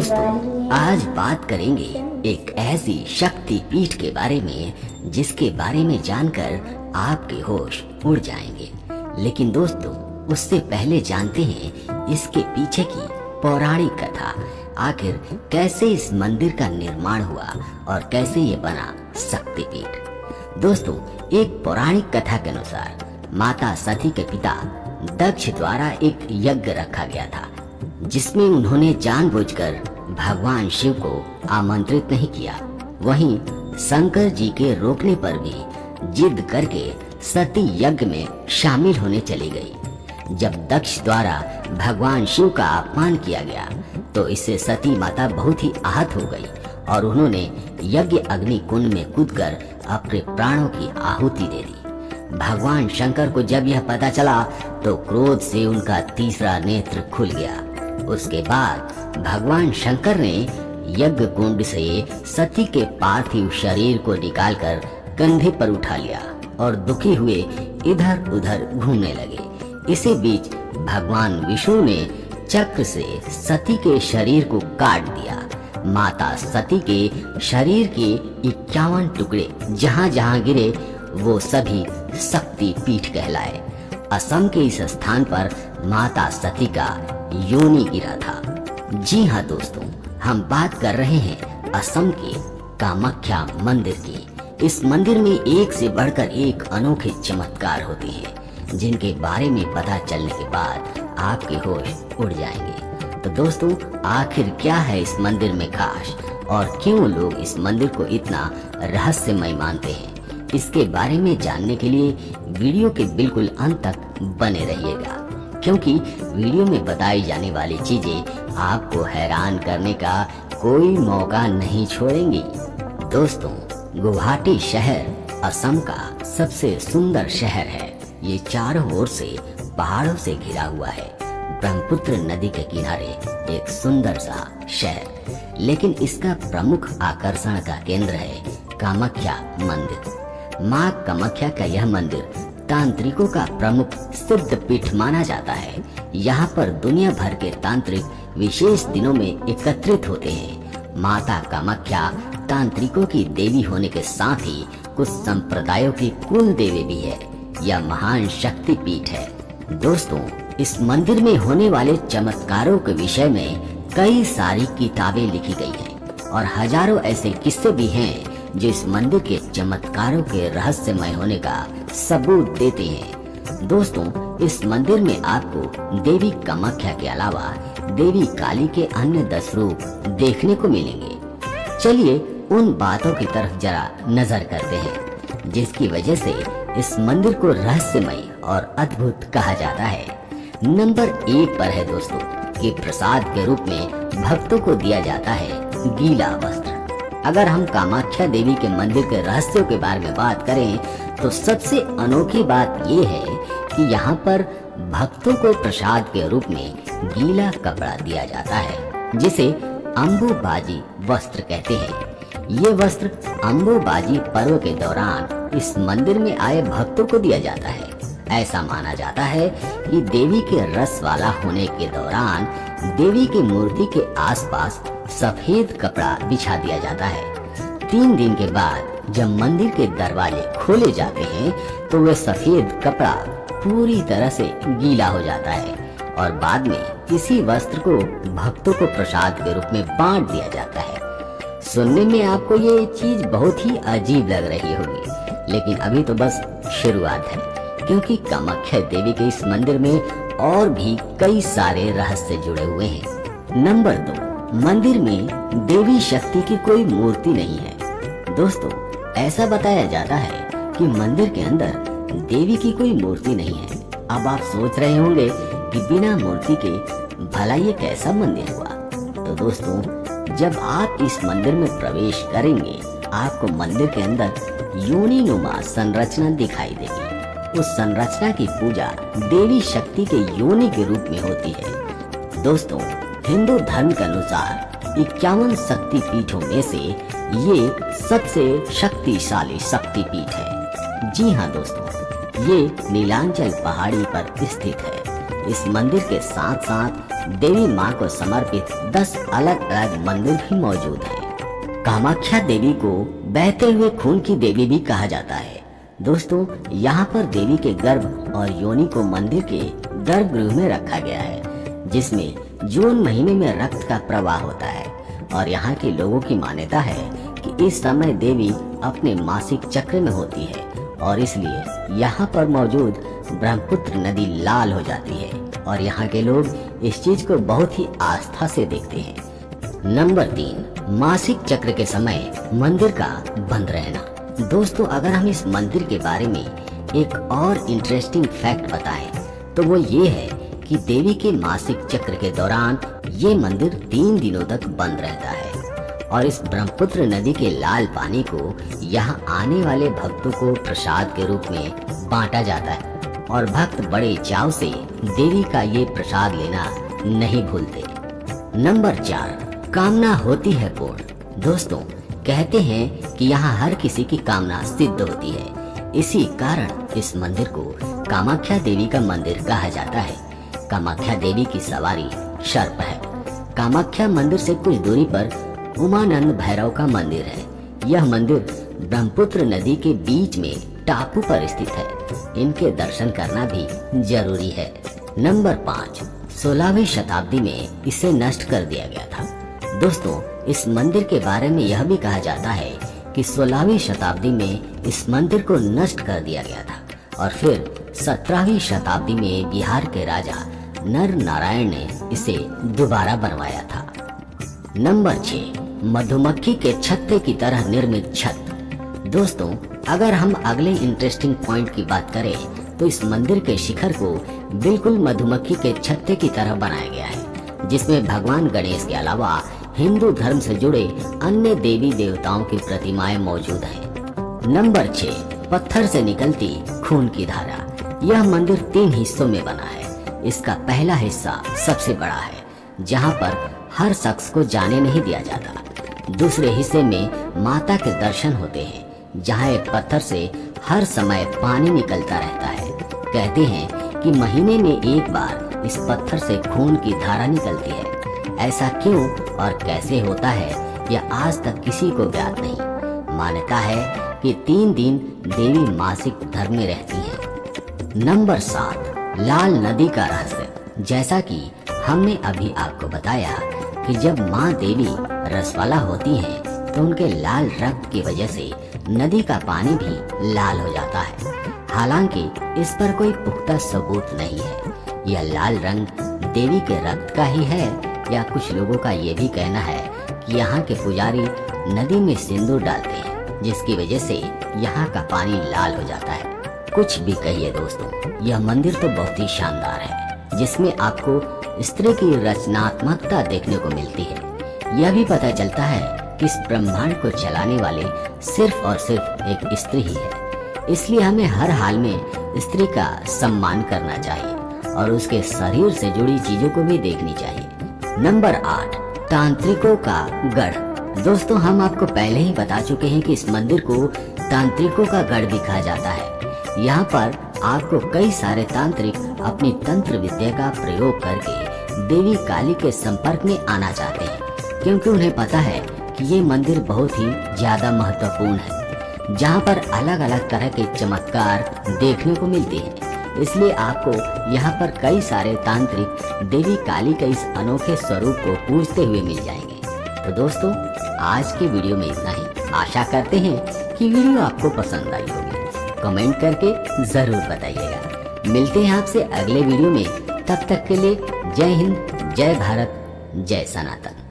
दोस्तों, आज बात करेंगे एक ऐसी शक्ति पीठ के बारे में जिसके बारे में जानकर आपके होश उड़ जाएंगे। लेकिन दोस्तों, उससे पहले जानते हैं इसके पीछे की पौराणिक कथा। आखिर कैसे इस मंदिर का निर्माण हुआ और कैसे ये बना शक्तिपीठ। दोस्तों, एक पौराणिक कथा के अनुसार माता सती के पिता दक्ष द्वारा एक यज्ञ रखा गया था, जिसमें उन्होंने जानबूझकर भगवान शिव को आमंत्रित नहीं किया। वहीं शंकर जी के रोकने पर भी जिद करके सती यज्ञ में शामिल होने चली गई। जब दक्ष द्वारा भगवान शिव का अपमान किया गया तो इससे सती माता बहुत ही आहत हो गई और उन्होंने यज्ञ अग्नि कुंड में कूदकर अपने प्राणों की आहुति दे दी। भगवान शंकर को जब यह पता चला तो क्रोध से उनका तीसरा नेत्र खुल गया। उसके बाद भगवान शंकर ने यज्ञ कुंड से सती के पार्थिव शरीर को निकालकर कंधे पर उठा लिया और दुखी हुए इधर उधर घूमने लगे। इसी बीच भगवान विष्णु ने चक्र से सती के शरीर को काट दिया। माता सती के शरीर के 51 टुकड़े जहां जहां गिरे वो सभी शक्ति पीठ कहलाए। असम के इस स्थान पर माता सती का योनि गिरा था। जी हाँ दोस्तों, हम बात कर रहे हैं असम के कामाख्या मंदिर की। इस मंदिर में एक से बढ़कर एक अनोखे चमत्कार होते हैं, जिनके बारे में पता चलने के बाद आपके होश उड़ जाएंगे। तो दोस्तों, आखिर क्या है इस मंदिर में खास और क्यों लोग इस मंदिर को इतना रहस्यमय मानते हैं, इसके बारे में जानने के लिए वीडियो के बिल्कुल अंत तक बने रहिएगा, क्योंकि वीडियो में बताई जाने वाली चीजें आपको हैरान करने का कोई मौका नहीं छोड़ेंगी। दोस्तों, गुवाहाटी शहर असम का सबसे सुंदर शहर है। ये चारों ओर से पहाड़ों से घिरा हुआ है। ब्रह्मपुत्र नदी के किनारे एक सुंदर सा शहर, लेकिन इसका प्रमुख आकर्षण का केंद्र है कामाख्या मंदिर। माँ कामाख्या का यह मंदिर तांत्रिकों का प्रमुख सिद्ध पीठ माना जाता है। यहाँ पर दुनिया भर के तांत्रिक विशेष दिनों में एकत्रित होते हैं। माता कामाख्या तांत्रिकों की देवी होने के साथ ही कुछ संप्रदायों की कुल देवी भी है। यह महान शक्ति पीठ है। दोस्तों, इस मंदिर में होने वाले चमत्कारों के विषय में कई सारी किताबें लिखी गई हैं और हजारों ऐसे किस्से भी हैं जो इस मंदिर के चमत्कारों के रहस्यमय होने का सबूत देते हैं। दोस्तों, इस मंदिर में आपको देवी कामाख्या के अलावा देवी काली के अन्य 10 रूप देखने को मिलेंगे। चलिए उन बातों की तरफ जरा नजर करते हैं जिसकी वजह से इस मंदिर को रहस्यमय और अद्भुत कहा जाता है। नंबर 1 पर है दोस्तों कि प्रसाद के रूप में भक्तों को दिया जाता है गीला वस्त्र। अगर हम कामाख्या देवी के मंदिर के रहस्यों के बारे में बात करें तो सबसे अनोखी बात ये है कि यहाँ पर भक्तों को प्रसाद के रूप में गीला कपड़ा दिया जाता है, जिसे अम्बुबाजी वस्त्र कहते हैं। ये वस्त्र अम्बुबाजी पर्व के दौरान इस मंदिर में आए भक्तों को दिया जाता है। ऐसा माना जाता है कि देवी के रस वाला होने के दौरान देवी की मूर्ति के आसपास सफेद कपड़ा बिछा दिया जाता है। 3 दिन के बाद जब मंदिर के दरवाजे खोले जाते हैं तो वह सफेद कपड़ा पूरी तरह से गीला हो जाता है और बाद में इसी वस्त्र को भक्तों को प्रसाद के रूप में बांट दिया जाता है। सुनने में आपको ये चीज बहुत ही अजीब लग रही होगी, लेकिन अभी तो बस शुरुआत है, क्योंकि कामाख्या देवी के इस मंदिर में और भी कई सारे रहस्य जुड़े हुए हैं। नंबर 2, मंदिर में देवी शक्ति की कोई मूर्ति नहीं है। दोस्तों, ऐसा बताया जाता है कि मंदिर के अंदर देवी की कोई मूर्ति नहीं है। अब आप सोच रहे होंगे कि बिना मूर्ति के भला ये कैसा मंदिर हुआ। तो दोस्तों, जब आप इस मंदिर में प्रवेश करेंगे आपको मंदिर के अंदर योनिनुमा संरचना दिखाई देगी। उस संरचना की पूजा देवी शक्ति के योनि के रूप में होती है। दोस्तों, हिंदू धर्म के अनुसार 51 शक्ति पीठों में से ये सबसे शक्तिशाली शक्ति पीठ है। जी हाँ दोस्तों, ये नीलांचल पहाड़ी पर स्थित है। इस मंदिर के साथ साथ देवी माँ को समर्पित 10 अलग अलग मंदिर भी मौजूद हैं। कामाख्या देवी को बहते हुए खून की देवी भी कहा जाता है। दोस्तों, यहाँ पर देवी के गर्भ और योनि को मंदिर के गर्भगृह में रखा गया है, जिसमें जून महीने में रक्त का प्रवाह होता है और यहाँ के लोगों की मान्यता है कि इस समय देवी अपने मासिक चक्र में होती है और इसलिए यहाँ पर मौजूद ब्रह्मपुत्र नदी लाल हो जाती है और यहाँ के लोग इस चीज को बहुत ही आस्था से देखते हैं। नंबर 3, मासिक चक्र के समय मंदिर का बंद रहना। दोस्तों, अगर हम इस मंदिर के बारे में एक और इंटरेस्टिंग फैक्ट बताएं तो वो ये है कि देवी के मासिक चक्र के दौरान ये मंदिर 3 दिनों तक बंद रहता है और इस ब्रह्मपुत्र नदी के लाल पानी को यहाँ आने वाले भक्तों को प्रसाद के रूप में बांटा जाता है और भक्त बड़े चाव से देवी का ये प्रसाद लेना नहीं भूलते। नंबर 4, कामना होती है पूर्ण। दोस्तों, कहते हैं कि यहाँ हर किसी की कामना सिद्ध होती है। इसी कारण इस मंदिर को कामाख्या देवी का मंदिर कहा जाता है। कामाख्या देवी की सवारी सर्प है। कामाख्या मंदिर से कुछ दूरी पर उमानंद भैरव का मंदिर है। यह मंदिर ब्रह्मपुत्र नदी के बीच में टापू पर स्थित है। इनके दर्शन करना भी जरूरी है। नंबर 5, 16वीं शताब्दी में इसे नष्ट कर दिया गया था। दोस्तों, इस मंदिर के बारे में यह भी कहा जाता है कि 16वीं शताब्दी में इस मंदिर को नष्ट कर दिया गया था और फिर 17वीं शताब्दी में बिहार के राजा नर नारायण ने इसे दोबारा बनवाया था। नंबर 6, मधुमक्खी के छत्ते की तरह निर्मित छत। दोस्तों, अगर हम अगले इंटरेस्टिंग पॉइंट की बात करें तो इस मंदिर के शिखर को बिल्कुल मधुमक्खी के छत्ते की तरह बनाया गया है, जिसमें भगवान गणेश के अलावा हिंदू धर्म से जुड़े अन्य देवी देवताओं की प्रतिमाएं मौजूद हैं। नंबर 6, पत्थर से निकलती खून की धारा। यह मंदिर 3 हिस्सों में बना है। इसका पहला हिस्सा सबसे बड़ा है, जहाँ पर हर शख्स को जाने नहीं दिया जाता। दूसरे हिस्से में माता के दर्शन होते हैं, जहाँ एक पत्थर से हर समय पानी निकलता रहता है। कहते हैं कि महीने में एक बार इस पत्थर से खून की धारा निकलती है। ऐसा क्यों और कैसे होता है यह आज तक किसी को ज्ञात नहीं। मान्यता है कि 3 दिन देवी मासिक धर्म में रहती है। नंबर 7, लाल नदी का रहस्य। जैसा कि हमने अभी आपको बताया कि जब माँ देवी रसवाला होती हैं तो उनके लाल रक्त की वजह से नदी का पानी भी लाल हो जाता है। हालांकि इस पर कोई पुख्ता सबूत नहीं है। यह लाल रंग देवी के रक्त का ही है या कुछ लोगों का ये भी कहना है कि यहाँ के पुजारी नदी में सिंदूर डालते हैं, जिसकी वजह से यहाँ का पानी लाल हो जाता है। कुछ भी कहिए दोस्तों, यह मंदिर तो बहुत ही शानदार है, जिसमें आपको स्त्री की रचनात्मकता देखने को मिलती है। यह भी पता चलता है कि इस ब्रह्मांड को चलाने वाले सिर्फ और सिर्फ एक स्त्री ही है। इसलिए हमें हर हाल में स्त्री का सम्मान करना चाहिए और उसके शरीर से जुड़ी चीजों को भी देखनी चाहिए। नंबर 8, तांत्रिकों का गढ़। दोस्तों, हम आपको पहले ही बता चुके हैं कि इस मंदिर को तांत्रिकों का गढ़ भी कहा जाता है। यहाँ पर आपको कई सारे तांत्रिक अपनी तंत्र विद्या का प्रयोग करके देवी काली के संपर्क में आना चाहते हैं, क्योंकि उन्हें पता है कि ये मंदिर बहुत ही ज्यादा महत्वपूर्ण है, जहाँ पर अलग अलग तरह के चमत्कार देखने को मिलते हैं। इसलिए आपको यहाँ पर कई सारे तांत्रिक देवी काली के इस अनोखे स्वरूप को पूजते हुए मिल जाएंगे। तो दोस्तों, आज के वीडियो में इतना ही। आशा करते हैं कि वीडियो आपको पसंद आई होगी। कमेंट करके जरूर बताइएगा। मिलते हैं आपसे अगले वीडियो में। तब तक के लिए जय हिंद, जय भारत, जय सनातन।